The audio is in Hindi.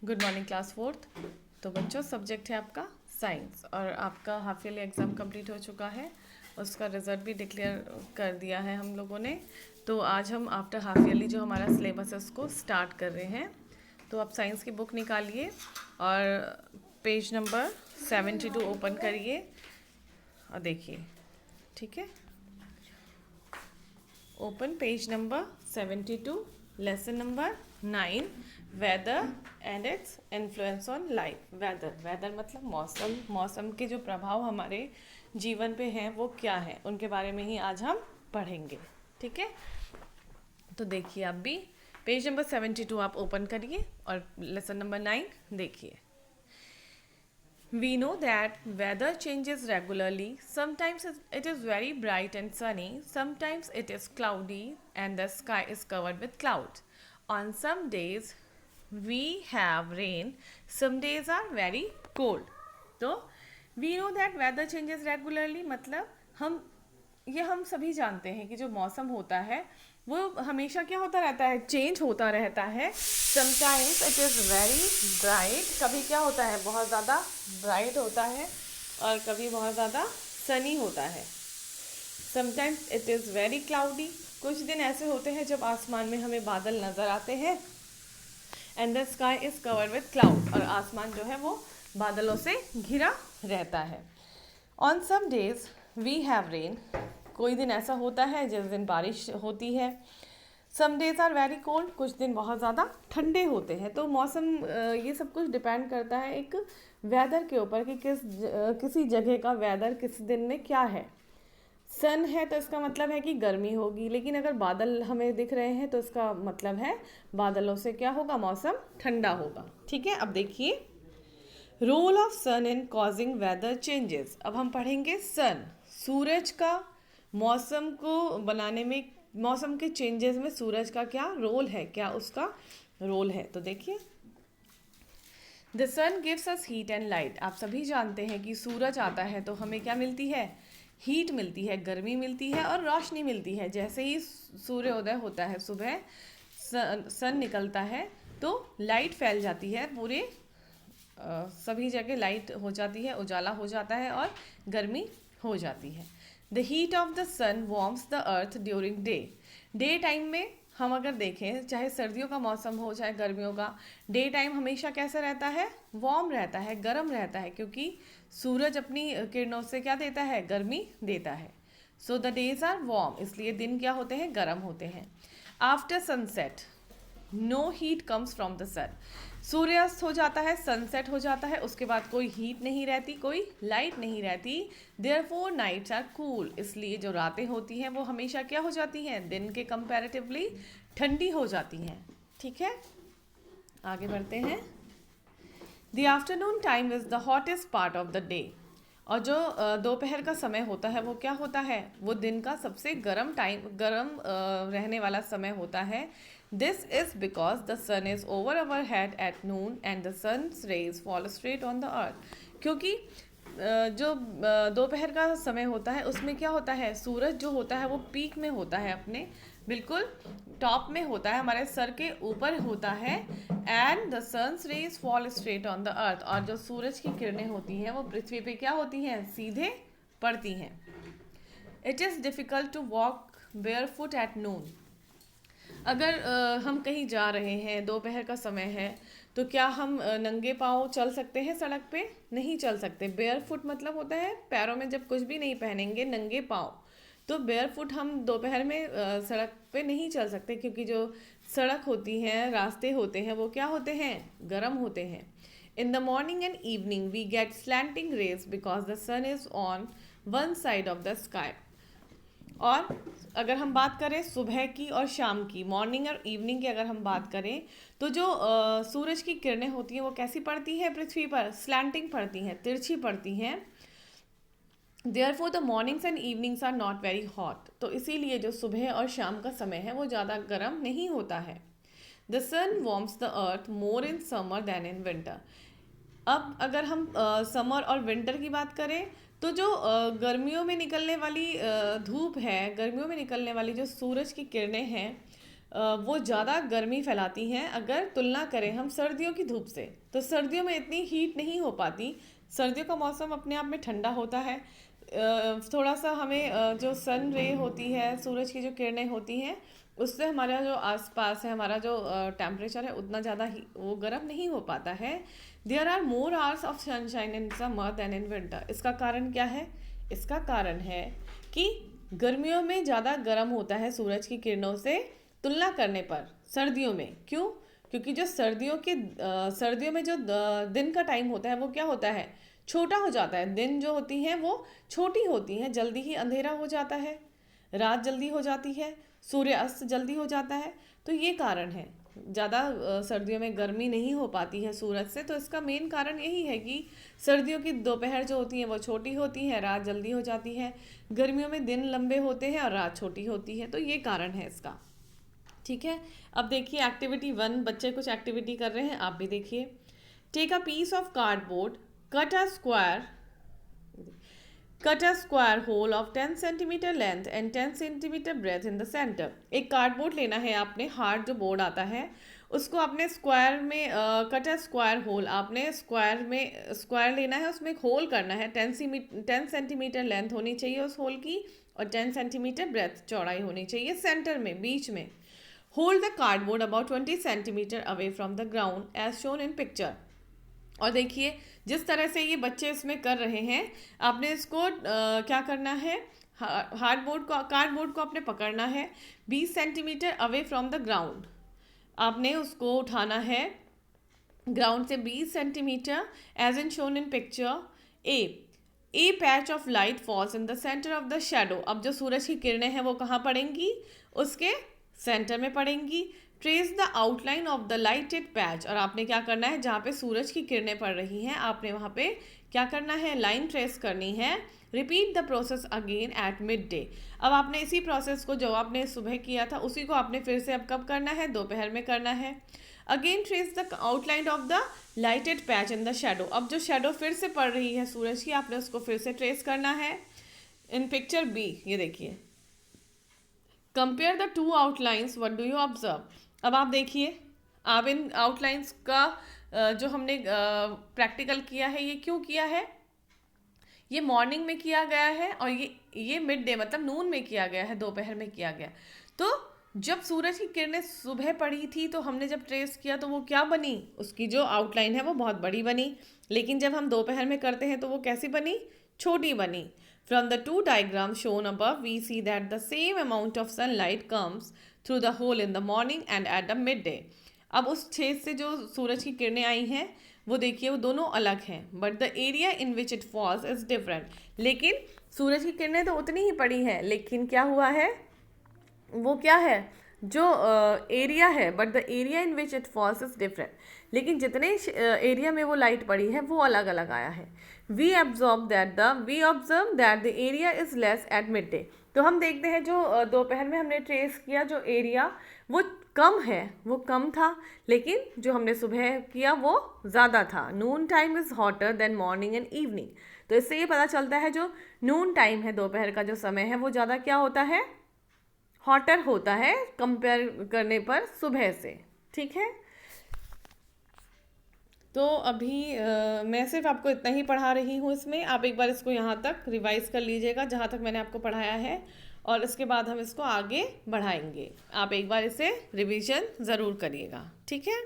Good morning class fourth. तो बच्चों सब्जेक्ट है आपका साइंस और आपका हाफ ईयरली एग्ज़ाम कंप्लीट हो चुका है। उसका रिज़ल्ट भी डिक्लेयर कर दिया है हम लोगों ने। तो आज हम आफ्टर हाफ ईयरली जो हमारा सिलेबस है उसको स्टार्ट कर रहे हैं। तो आप साइंस की बुक निकालिए और पेज नंबर 72 ओपन करिए और देखिए। ठीक है, open page number 72, lesson number 9, weather and its influence on life. Weather मतलब मौसम, मौसम के जो प्रभाव हमारे जीवन पे हैं वो क्या है, उनके बारे में ही आज हम पढ़ेंगे। ठीक है, तो देखिए आप भी पेज नंबर 72 आप ओपन करिए और लेसन नंबर 9 देखिए। We know that weather changes regularly. Sometimes it is very bright and sunny, sometimes it is cloudy and the sky is covered with clouds. On some days we have rain, some days are very cold. तो we know that weather changes regularly मतलब हम सभी जानते हैं कि जो मौसम होता है वो हमेशा क्या होता रहता है, चेंज होता रहता है। Sometimes it is very bright, कभी क्या होता है बहुत ज़्यादा ब्राइट होता है और कभी बहुत ज़्यादा सनी होता है। Sometimes it is very cloudy, कुछ दिन ऐसे होते हैं जब आसमान में हमें बादल नज़र आते हैं। And the sky is covered with cloud, और आसमान जो है वो बादलों से घिरा रहता है। On some days we have rain, कोई दिन ऐसा होता है जिस दिन बारिश होती है। Some days are very cold, कुछ दिन बहुत ज़्यादा ठंडे होते हैं। तो मौसम ये सब कुछ डिपेंड करता है एक वेदर के ऊपर कि किसी जगह का वेदर किस दिन में क्या है। सन है तो इसका मतलब है कि गर्मी होगी, लेकिन अगर बादल हमें दिख रहे हैं तो इसका मतलब है बादलों से क्या होगा, मौसम ठंडा होगा। ठीक है, अब देखिए role of sun in causing weather changes. अब हम पढ़ेंगे सन, सूरज का मौसम को बनाने में, मौसम के चेंजेस में सूरज का क्या रोल है, क्या उसका रोल है। तो देखिए the sun gives us heat and light. आप सभी जानते हैं कि सूरज आता है तो हमें क्या मिलती है, हीट मिलती है, गर्मी मिलती है और रोशनी मिलती है। जैसे ही सूर्योदय होता है, सुबह सन निकलता है तो लाइट फैल जाती है, पूरे सभी जगह लाइट हो जाती है, उजाला हो जाता है और गर्मी हो जाती है। The heat of the sun warms the earth during day. Day time में हम अगर देखें, चाहे सर्दियों का मौसम हो चाहे गर्मियों का, डे टाइम हमेशा कैसा रहता है, वार्म रहता है, गर्म रहता है, क्योंकि सूरज अपनी किरणों से क्या देता है, गर्मी देता है। So the days are warm, इसलिए दिन क्या होते हैं, गर्म होते हैं। After sunset no heat comes from the sun. सूर्यास्त हो जाता है, सनसेट हो जाता है, उसके बाद कोई हीट नहीं रहती, कोई लाइट नहीं रहती। देयरफॉर नाइट्स आर कूल, इसलिए जो रातें होती हैं वो हमेशा क्या हो जाती हैं, दिन के कंपैरेटिवली ठंडी हो जाती हैं। ठीक है, आगे बढ़ते हैं। The afternoon time is the hottest part of the day. और जो दोपहर का समय होता है वो क्या होता है, वो दिन का सबसे गर्म रहने वाला समय होता है। This is because the sun is over our head at noon and the sun's rays fall straight on the earth. क्योंकि जो दोपहर का समय होता है उसमें क्या होता है, सूरज जो होता है वो पीक में होता है, अपने बिल्कुल टॉप में होता है, हमारे सर के ऊपर होता है। And the sun's rays fall straight on the earth, और जो सूरज की किरणें होती हैं वो पृथ्वी पे क्या होती हैं, सीधे पड़ती हैं। It is difficult to walk bare foot at noon. अगर हम कहीं जा रहे हैं, दोपहर का समय है, तो क्या हम नंगे पाँव चल सकते हैं सड़क पे, नहीं चल सकते। बेयर फुट मतलब होता है पैरों में जब कुछ भी नहीं पहनेंगे, नंगे पाँव। तो बेयर फुट हम दोपहर में सड़क पे नहीं चल सकते, क्योंकि जो सड़क होती हैं, रास्ते होते हैं, वो क्या होते हैं, गर्म होते हैं। In the morning and evening we get slanting rays because the sun is on one side of the sky. और अगर हम बात करें सुबह की और शाम की, मॉर्निंग और इवनिंग की अगर हम बात करें, तो जो सूरज की किरणें होती हैं वो कैसी पड़ती हैं पृथ्वी पर, स्लैंटिंग पड़ती हैं, तिरछी पड़ती हैं। Therefore the mornings and evenings are not very hot, तो इसीलिए जो सुबह और शाम का समय है वो ज़्यादा गर्म नहीं होता है। The sun warms the earth more in summer than in winter. अब अगर हम समर और विंटर की बात करें, तो जो गर्मियों में निकलने वाली धूप है, गर्मियों में निकलने वाली जो सूरज की किरणें हैं वो ज़्यादा गर्मी फैलाती हैं अगर तुलना करें हम सर्दियों की धूप से। तो सर्दियों में इतनी हीट नहीं हो पाती। सर्दियों का मौसम अपने आप में ठंडा होता है। थोड़ा सा हमें जो सन रे होती है, सूरज की जो किरणें होती हैं, उससे हमारा जो आसपास है, हमारा जो टेम्परेचर है, उतना ज़्यादा ही वो गर्म नहीं हो पाता है। There are more hours of sunshine in summer than in winter. इसका कारण क्या है? इसका कारण है कि गर्मियों में ज़्यादा गर्म होता है सूरज की किरणों से तुलना करने पर सर्दियों में। क्यों? क्योंकि जो सर्दियों में जो दिन का टाइम होता है वो क्या होता है? छोटा हो जाता है। दिन जो होती हैं वो छोटी होती हैं, जल्दी ही अंधेरा हो जाता है, रात जल्दी हो जाती है, सूर्य अस्त जल्दी हो जाता है। तो ये कारण है, ज़्यादा सर्दियों में गर्मी नहीं हो पाती है सूरज से। तो इसका मेन कारण यही है कि सर्दियों की दोपहर जो होती है वो छोटी होती है, रात जल्दी हो जाती है। गर्मियों में दिन लंबे होते हैं और रात छोटी होती है। तो ये कारण है इसका। ठीक है, अब देखिए एक्टिविटी 1, बच्चे कुछ एक्टिविटी कर रहे हैं, आप भी देखिए। Take a piece of cardboard, cut a square hole of 10 centimetre length and 10 centimetre breadth in the centre. एक कार्डबोर्ड लेना है आपने, हार्ड जो बोर्ड आता है, उसको आपने स्क्वायर में कट अ स्क्वायर होल, आपने स्क्वायर लेना है, उसमें एक होल करना है। 10 सेंटीमीटर लेंथ होनी चाहिए उस होल की और 10 सेंटीमीटर ब्रेथ चौड़ाई होनी चाहिए सेंटर में, बीच में। Hold the cardboard about 20 centimetre away from the ground as shown in picture. और देखिए जिस तरह से ये बच्चे इसमें कर रहे हैं, आपने इसको क्या करना है, कार्डबोर्ड को आपने पकड़ना है 20 centimetre away from the ground. आपने उसको उठाना है ग्राउंड से 20 centimetre as in shown in picture. A patch of light falls in the centre of the shadow. अब जो सूरज की किरणें हैं वो कहाँ पड़ेंगी? उसके सेंटर में पड़ेंगी। Trace the outline of the lighted patch. और आपने क्या करना है, जहाँ पे सूरज की किरणें पड़ रही हैं आपने वहाँ पे क्या करना है, लाइन ट्रेस करनी है। Repeat the process again eight mid day. अब आपने इसी प्रोसेस को जो आपने सुबह किया था उसी को आपने फिर से अब कब करना है? दोपहर में करना है। Again trace the outline of the lighted patch in the shadow. अब जो शेडो फिर से पड़ रही है सूरज की, आपने उसको फिर से ट्रेस करना है। इन पिक्चर बी ये देखिए, compare the two outlines, what do you observe. अब आप देखिए, आप इन आउटलाइंस का जो हमने प्रैक्टिकल किया है, ये क्यों किया है? ये मॉर्निंग में किया गया है और ये मिड डे मतलब नून में किया गया है, दोपहर में किया गया। तो जब सूरज की किरणें सुबह पड़ी थी तो हमने जब ट्रेस किया तो वो क्या बनी, उसकी जो आउटलाइन है वो बहुत बड़ी बनी। लेकिन जब हम दोपहर में करते हैं तो वो कैसी बनी? छोटी बनी। From the two diagrams shown above, we see that the same amount of sunlight comes through the hole in the morning and at the midday. अब उस छेद से जो सूरज की किरणें आई हैं वो देखिए, वो दोनों अलग हैं, but the area in which it falls is different. लेकिन सूरज की किरणें तो उतनी ही पड़ी हैं, लेकिन क्या हुआ है, वो क्या है, जो एरिया है, but the area in which it falls is different. लेकिन जितने एरिया में वो लाइट पड़ी है वो अलग अलग आया है। We observe that the area is less at mid day. तो हम देखते हैं जो दोपहर में हमने ट्रेस किया जो एरिया वो कम है, वो कम था, लेकिन जो हमने सुबह किया वो ज़्यादा था। नून time is hotter then morning and evening. तो इससे ये पता चलता है जो नून टाइम है, दोपहर का जो समय है, वो ज़्यादा क्या होता है, हॉटर होता है कंपेयर करने पर सुबह से। ठीक है, तो अभी मैं सिर्फ आपको इतना ही पढ़ा रही हूँ इसमें। आप एक बार इसको यहाँ तक रिवाइज कर लीजिएगा जहाँ तक मैंने आपको पढ़ाया है, और इसके बाद हम इसको आगे बढ़ाएंगे। आप एक बार इसे रिवीजन ज़रूर करिएगा। ठीक है।